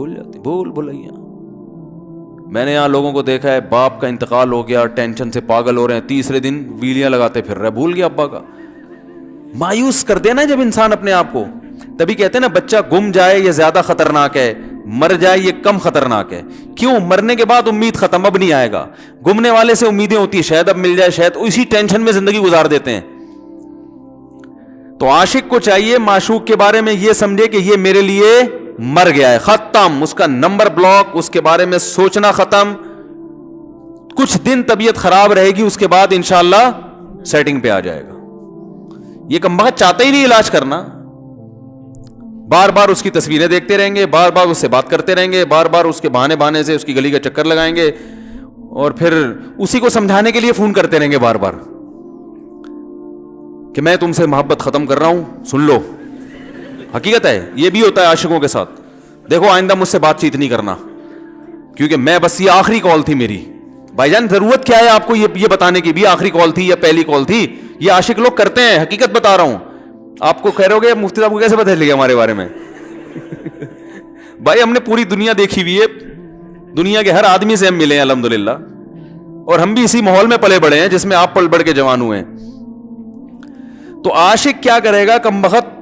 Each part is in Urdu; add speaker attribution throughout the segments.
Speaker 1: بھول جاتے, بھول بھلائیاں. میں نے یہاں لوگوں کو دیکھا ہے, باپ کا انتقال ہو گیا, ٹینشن سے پاگل ہو رہے ہیں, تیسرے دن ویلیاں لگاتے پھر رہے, بھول گیا ابا کا. مایوس کر دینا جب انسان اپنے آپ کو. تبھی کہتے ہیں نا بچہ گم جائے یہ زیادہ خطرناک ہے, مر جائے یہ کم خطرناک ہے. کیوں؟ مرنے کے بعد امید ختم, اب نہیں آئے گا. گمنے والے سے امیدیں ہوتی ہیں شاید اب مل جائے, شاید اسی ٹینشن میں زندگی گزار دیتے ہیں. تو عاشق کو چاہیے معشوق کے بارے میں یہ سمجھے کہ یہ میرے لیے مر گیا ہے, ختم, اس کا نمبر بلاک, اس کے بارے میں سوچنا ختم. کچھ دن طبیعت خراب رہے گی, اس کے بعد انشاءاللہ سیٹنگ پہ آ جائے گا. یہ کمبخت چاہتا ہی نہیں علاج کرنا, بار بار اس کی تصویریں دیکھتے رہیں گے, بار بار اس سے بات کرتے رہیں گے, بار بار اس کے بہانے سے اس کی گلی کا چکر لگائیں گے, اور پھر اسی کو سمجھانے کے لیے فون کرتے رہیں گے بار بار کہ میں تم سے محبت ختم کر رہا ہوں, سن لو. حقیقت ہے یہ بھی ہوتا ہے عاشقوں کے ساتھ. دیکھو آئندہ مجھ سے بات چیت نہیں کرنا, کیونکہ میں بس یہ آخری کال تھی میری. بھائی جان ضرورت کیا ہے آپ کو یہ بتانے کی بھی آخری کال تھی یا پہلی کال تھی؟ یہ عاشق لوگ کرتے ہیں, حقیقت بتا رہا ہوں. آپ کو کہہ رہے ہو گے مفتی صاحب کو کیسے پتہ چلے گا ہمارے بارے میں؟ بھائی ہم نے پوری دنیا دیکھی ہوئی ہے, دنیا کے ہر آدمی سے ہم ملے ہیں الحمدللہ, اور ہم بھی اسی ماحول میں پلے بڑے ہیں جس میں آپ پل بڑھ کے جوان ہوئے ہیں. تو عاشق کیا کرے گا کمبخت,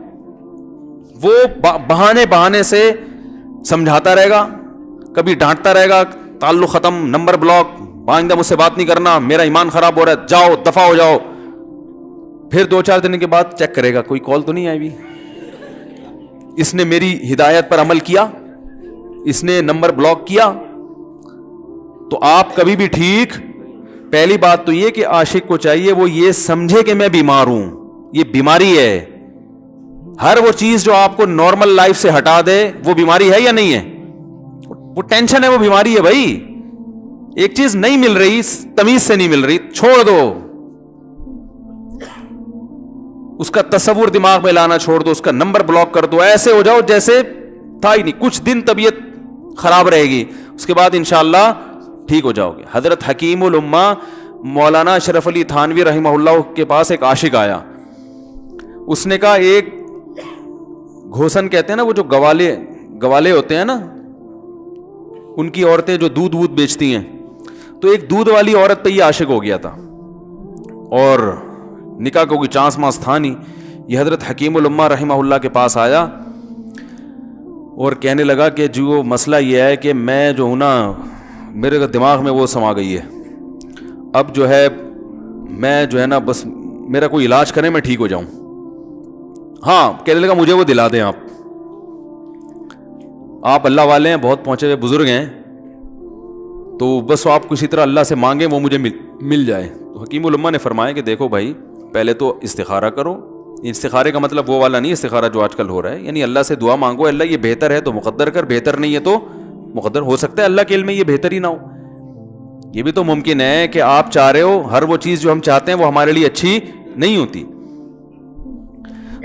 Speaker 1: وہ بہانے سے سمجھاتا رہے گا, کبھی ڈانٹتا رہے گا, تعلق ختم, نمبر بلاک, آئندہ مجھ سے بات نہیں کرنا, میرا ایمان خراب ہو رہا ہے, جاؤ دفع ہو جاؤ. پھر 2-4 دن کے بعد چیک کرے گا کوئی کال تو نہیں آئی بھی, اس نے میری ہدایت پر عمل کیا, اس نے نمبر بلاک کیا. تو آپ کبھی بھی ٹھیک. پہلی بات تو یہ کہ عاشق کو چاہیے وہ یہ سمجھے کہ میں بیمار ہوں, یہ بیماری ہے. ہر وہ چیز جو آپ کو نارمل لائف سے ہٹا دے وہ بیماری ہے یا نہیں ہے؟ وہ ٹینشن ہے, وہ بیماری ہے بھائی. ایک چیز نہیں مل رہی, تمیز سے نہیں مل رہی, چھوڑ دو, اس کا تصور دماغ میں لانا چھوڑ دو, اس کا نمبر بلاک کر دو, ایسے ہو جاؤ جیسے تھا ہی نہیں. کچھ دن طبیعت خراب رہے گی, اس کے بعد انشاءاللہ ٹھیک ہو جاؤ گے. حضرت حکیم الامہ مولانا اشرف علی تھانوی رحمہ اللہ کے پاس ایک عاشق آیا. اس نے کہا ایک گھوسن کہتے ہیں نا, وہ جو گوالے ہوتے ہیں نا, ان کی عورتیں جو دودھ بیچتی ہیں, تو ایک دودھ والی عورت پہ یہ عاشق ہو گیا تھا, اور نکاح کو کوئی چانس مانس تھا نہیں. یہ حضرت حکیم الامہ رحمہ اللہ کے پاس آیا اور کہنے لگا کہ جو مسئلہ یہ ہے کہ میں جو ہوں نا, میرے دماغ میں وہ سما گئی ہے, اب جو ہے میں جو ہے نا بس میرا کوئی علاج کریں میں ٹھیک ہو جاؤں. ہاں, کہنے لگا مجھے وہ دلا دیں آپ اللہ والے ہیں, بہت پہنچے ہوئے بزرگ ہیں, تو بس آپ کسی طرح اللہ سے مانگیں وہ مجھے مل جائے. تو حکیم الامہ نے فرمایا کہ دیکھو بھائی, پہلے تو استخارہ کرو. استخارے کا مطلب وہ والا نہیں استخارہ جو آج کل ہو رہا ہے, یعنی اللہ سے دعا مانگو, اللہ یہ بہتر ہے تو مقدر کر, بہتر نہیں ہے تو مقدر. ہو سکتا ہے اللہ کے علم میں یہ بہتر ہی نہ ہو, یہ بھی تو ممکن ہے کہ آپ چاہ رہے ہو ہر وہ چیز جو ہم چاہتے ہیں وہ ہمارے لیے اچھی نہیں ہوتی.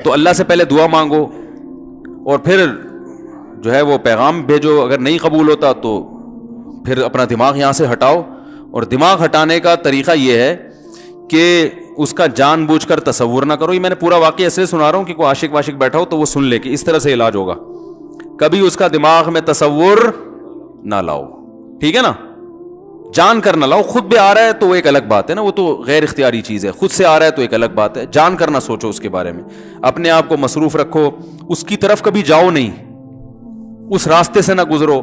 Speaker 1: تو اللہ سے پہلے دعا مانگو, اور پھر جو ہے وہ پیغام بھیجو. اگر نہیں قبول ہوتا تو پھر اپنا دماغ یہاں سے ہٹاؤ. اور دماغ ہٹانے کا طریقہ یہ ہے کہ اس کا جان بوجھ کر تصور نہ کرو. یہ میں نے پورا واقعہ ایسے سنا رہا ہوں کہ کوئی عاشق واشق بیٹھا ہو تو وہ سن لے کہ اس طرح سے علاج ہوگا. کبھی اس کا دماغ میں تصور نہ لاؤ, ٹھیک ہے نا, جان کر نہ لاؤ. خود بھی آ رہا ہے تو وہ ایک الگ بات ہے نا, وہ تو غیر اختیاری چیز ہے. خود سے آ رہا ہے تو ایک الگ بات ہے, جان کر نہ سوچو اس کے بارے میں, اپنے آپ کو مصروف رکھو, اس کی طرف کبھی جاؤ نہیں, اس راستے سے نہ گزرو.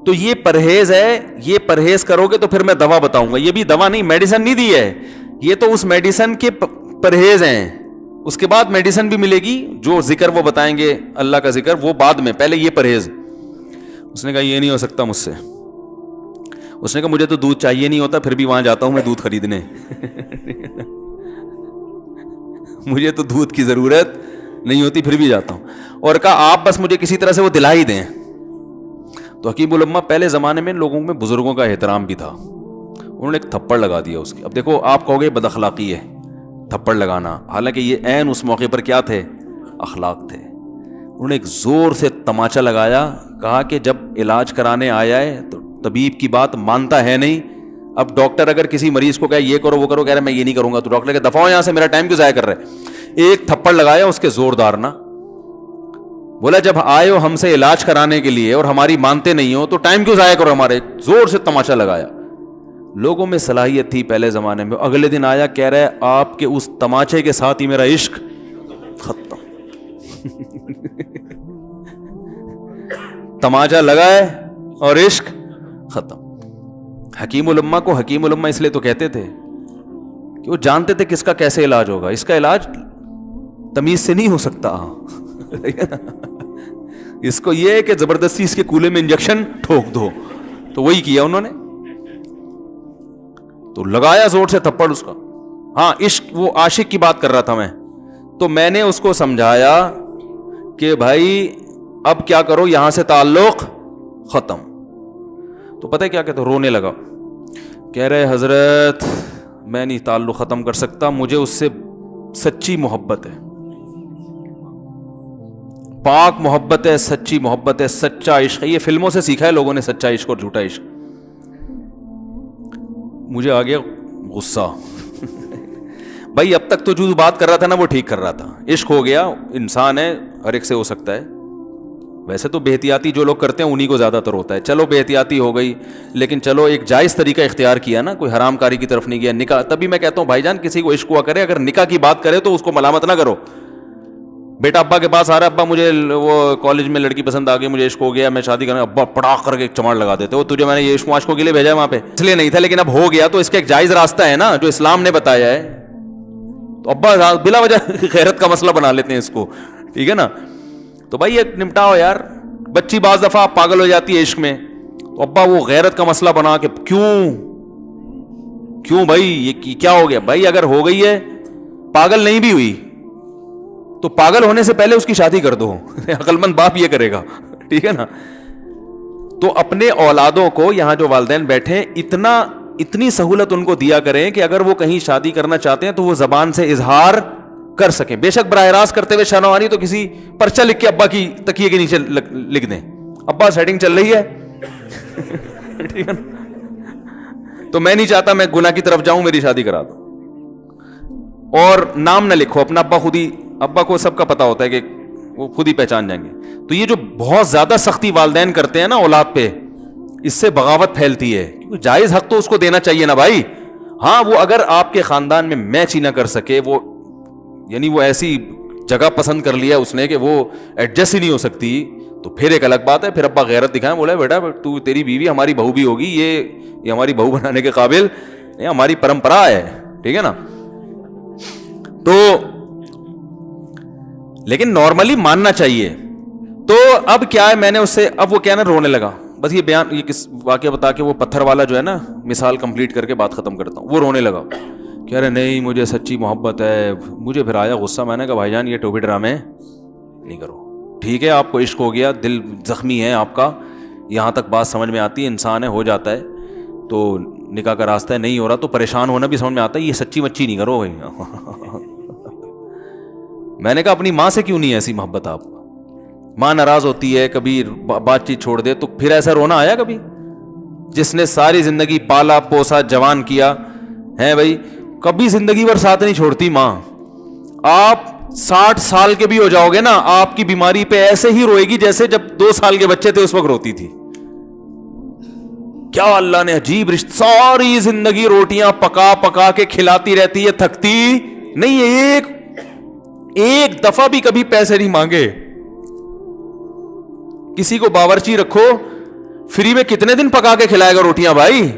Speaker 1: تو یہ پرہیز ہے, یہ پرہیز کرو گے تو پھر میں دوا بتاؤں گا. یہ بھی دوا نہیں, میڈیسن نہیں دی ہے, یہ تو اس میڈیسن کے پرہیز ہیں. اس کے بعد میڈیسن بھی ملے گی, جو ذکر وہ بتائیں گے اللہ کا ذکر وہ بعد میں, پہلے یہ پرہیز. اس نے کہا یہ نہیں ہو سکتا مجھ سے. اس نے کہا مجھے تو دودھ چاہیے نہیں ہوتا, پھر بھی وہاں جاتا ہوں میں دودھ خریدنے. مجھے تو دودھ کی ضرورت نہیں ہوتی, پھر بھی جاتا ہوں. اور کہا آپ بس مجھے کسی طرح سے وہ دلا ہی دیں. تو حکیم الامہ پہلے زمانے میں لوگوں میں بزرگوں کا احترام بھی تھا, انہوں نے ایک تھپڑ لگا دیا اس کی. اب دیکھو آپ کہو گے بد اخلاقی ہے تھپڑ لگانا, حالانکہ یہ عین اس موقع پر کیا تھے, اخلاق تھے. انہوں نے ایک زور سے تماچا لگایا, کہا کہ جب علاج کرانے آیا ہے تو طبیب کی بات مانتا ہے نہیں. اب ڈاکٹر اگر کسی مریض کو کہے یہ کرو وہ کرو, کہہ رہا میں یہ نہیں کروں گا, تو ڈاکٹر کہ دفعہ یہاں سے, میرا ٹائم کیوں ضائع کر رہے. ایک تھپڑ لگایا اس کے زوردار نا, بولا جب آئے ہو ہم سے علاج کرانے کے لیے اور ہماری مانتے نہیں ہو تو ٹائم کیوں ضائع کرو ہمارے. زور سے تماشا لگایا. لوگوں میں صلاحیت تھی پہلے زمانے میں. اگلے دن آیا کہہ رہا ہے آپ کے اس تماچے کے ساتھ ہی میرا عشق ختم. تماچا لگا ہے اور عشق ختم. حکیم الامہ کو حکیم الامہ اس لیے تو کہتے تھے کہ وہ جانتے تھے کس کا کیسے علاج ہوگا. اس کا علاج تمیز سے نہیں ہو سکتا. اس کو یہ ہے کہ زبردستی اس کے کولے میں انجیکشن ٹھوک دو. تو وہی کیا انہوں نے. تو لگایا زور سے تھپڑ اس کا. ہاں عشق, وہ عاشق کی بات کر رہا تھا میں. تو میں نے اس کو سمجھایا کہ بھائی اب کیا کرو, یہاں سے تعلق ختم. تو پتہ ہے کیا کہتے, رونے لگا. کہہ رہے حضرت میں نہیں تعلق ختم کر سکتا, مجھے اس سے سچی محبت ہے, پاک محبت ہے, سچی محبت ہے, سچا عشق ہے. یہ فلموں سے سیکھا ہے لوگوں نے, سچا عشق اور جھوٹا عشق. مجھے آ گیا غصہ. بھائی اب تک تو جو بات کر رہا تھا نا وہ ٹھیک کر رہا تھا. عشق ہو گیا, انسان ہے, ہر ایک سے ہو سکتا ہے. ویسے تو بے احتیاطی جو لوگ کرتے ہیں انہی کو زیادہ تر ہوتا ہے. چلو بے احتیاطی ہو گئی, لیکن چلو ایک جائز طریقہ اختیار کیا نا, کوئی حرام کاری کی طرف نہیں گیا. نکاح, تبھی میں کہتا ہوں بھائی جان کسی کو عشق ہوا کرے, اگر نکاح کی بات کرے تو اس کو ملامت نہ کرو. بیٹا ابا کے پاس آ رہا ہے, ابا مجھے وہ کالج میں لڑکی پسند آ گئی, مجھے عشق ہو گیا, میں شادی کرنا. ابا پڑاخ کر کے ایک چماڑ لگا دیتے ہو, تجھے میں نے یہ عشق معاشقوں کے لیے بھیجا ہے وہاں پہ, اس لیے نہیں تھا, لیکن اب ہو گیا تو اس کا ایک جائز راستہ ہے نا جو اسلام نے بتایا ہے. تو ابا بلا وجہ غیرت کا مسئلہ بنا لیتے ہیں اس کو, ٹھیک ہے نا. تو بھائی یہ نمٹاؤ یار. بچی بعض دفعہ پاگل ہو جاتی ہے عشق میں, تو ابا وہ غیرت کا مسئلہ بنا کے کیوں بھائی یہ کیا ہو گیا. بھائی اگر ہو گئی ہے, پاگل نہیں بھی ہوئی تو پاگل ہونے سے پہلے اس کی شادی کر دو. عقل مند باپ یہ کرے گا, ٹھیک ہے نا. تو اپنے اولادوں کو, یہاں جو والدین بیٹھے, اتنی سہولت ان کو دیا کریں کہ اگر وہ کہیں شادی کرنا چاہتے ہیں تو وہ زبان سے اظہار کر سکیں. بے شک براہ راست کرتے ہوئے شرم آ رہی تو کسی پرچہ لکھ کے ابا کی تکیے کے نیچے لکھ دیں, ابا سیٹنگ چل رہی ہے. ٹھیک ہے نا. تو میں نہیں چاہتا میں گناہ کی طرف جاؤں, میری شادی کرا دو. اور نام نہ لکھو اپنا, ابا خود ہی, ابا کو سب کا پتا ہوتا ہے کہ وہ خود ہی پہچان جائیں گے. تو یہ جو بہت زیادہ سختی والدین کرتے ہیں نا اولاد پہ, اس سے بغاوت پھیلتی ہے. کیونکہ جائز حق تو اس کو دینا چاہیے نا بھائی. ہاں وہ اگر آپ کے خاندان میں میچ ہی نہ کر سکے, وہ یعنی وہ ایسی جگہ پسند کر لیا اس نے کہ وہ ایڈجسٹ ہی نہیں ہو سکتی, تو پھر ایک الگ بات ہے. پھر ابا غیرت دکھائیں, بولا بیٹا تو تیری بیوی ہماری بہو بھی ہوگی, یہ ہماری بہو بنانے کے قابل, یہ ہماری پرمپرا ہے, ٹھیک ہے نا. تو لیکن نارملی ماننا چاہیے. تو اب کیا ہے, میں نے اس سے, اب وہ کیا نا رونے لگا. بس یہ بیان, یہ کس واقعہ بتا کے وہ پتھر والا جو ہے نا مثال کمپلیٹ کر کے بات ختم کرتا ہوں. وہ رونے لگا, کہہ رہے نہیں مجھے سچی محبت ہے. مجھے پھر آیا غصہ, میں نے کہا بھائی جان یہ ٹوپی ڈرامے نہیں کرو. ٹھیک ہے آپ کو عشق ہو گیا, دل زخمی ہے آپ کا, یہاں تک بات سمجھ میں آتی ہے, انسان ہے, ہو جاتا ہے, تو نکاح کا راستہ ہے, نہیں ہو رہا تو پریشان ہونا بھی سمجھ میں آتا ہے. یہ سچی مچی نہیں کرو بھائی. میں نے کہا اپنی ماں سے کیوں نہیں ایسی محبت آپ کو, ماں ناراض ہوتی ہے, کبھی بات چیت چھوڑ دے, تو پھر ایسا رونا آیا کبھی؟ جس نے ساری زندگی پالا پوسا جوان کیا ہے بھائی, کبھی زندگی بھر ساتھ نہیں چھوڑتی ماں. آپ 60 سال کے بھی ہو جاؤ گے نا, آپ کی بیماری پہ ایسے ہی روئے گی جیسے جب 2 سال کے بچے تھے اس وقت روتی تھی. کیا اللہ نے عجیب رشتہ, ساری زندگی روٹیاں پکا پکا کے کھلاتی رہتی ہے, تھکتی نہیں ہے, ایک دفعہ بھی کبھی پیسے نہیں مانگے. کسی کو باورچی رکھو, فری میں کتنے دن پکا کے کھلائے گا روٹیاں بھائی؟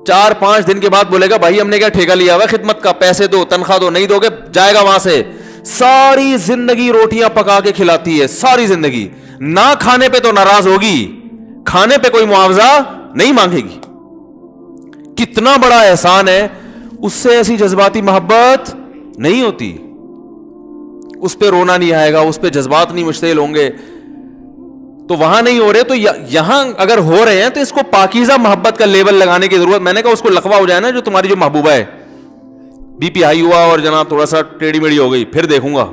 Speaker 1: 4-5 دن کے بعد بولے گا بھائی ہم نے کیا ٹھیکہ لیا ہوا خدمت کا, پیسے دو, تنخواہ دو, نہیں دو گے جائے گا وہاں سے. ساری زندگی روٹیاں پکا کے کھلاتی ہے, ساری زندگی. نہ کھانے پہ تو ناراض ہوگی, کھانے پہ کوئی معاوضہ نہیں مانگے گی. کتنا بڑا احسان ہے, اس سے ایسی جذباتی محبت نہیں ہوتی. اس پہ رونا نہیں آئے گا, اس پہ جذبات نہیں مشتعل ہوں گے. تو وہاں نہیں ہو رہے, تو یہاں اگر ہو رہے ہیں تو اس کو پاکیزہ محبت کا لیبل لگانے کی ضرورت. میں نے کہا اس کو لقبہ ہو جائے نا جو تمہاری جو محبوبہ ہے, بی پی ہائی ہوا اور جناب تھوڑا سا ٹیڑھی میڑھی ہو گئی, پھر دیکھوں گا,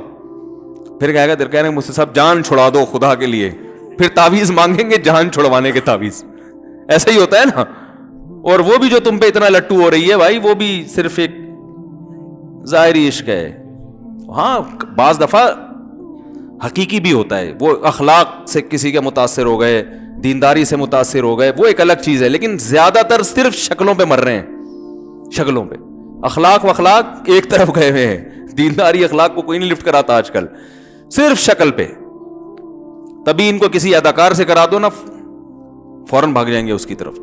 Speaker 1: پھر کہے گا کہہ رہے ہیں مجھ سے صاحب جان چھڑا دو خدا کے لیے, پھر تعویذ مانگیں گے جان چھڑوانے کے تعویذ. ایسا ہی ہوتا ہے نا. اور وہ بھی جو تم پہ اتنا لٹو ہو رہی ہے بھائی, وہ بھی صرف ایک ظاہری عشق ہے. ہاں بعض دفعہ حقیقی بھی ہوتا ہے. وہ اخلاق سے کسی کے متاثر ہو گئے, دینداری سے متاثر ہو گئے, وہ ایک الگ چیز ہے. لیکن زیادہ تر صرف شکلوں پہ مر رہے ہیں, شکلوں پہ. اخلاق واخلاق ایک طرف گئے ہوئے ہیں. دینداری اخلاق کو کوئی نہیں لفٹ کراتا آج کل, صرف شکل پہ. تبھی ان کو کسی اداکار سے کرا دو نا, فوراً بھاگ جائیں گے اس کی طرف.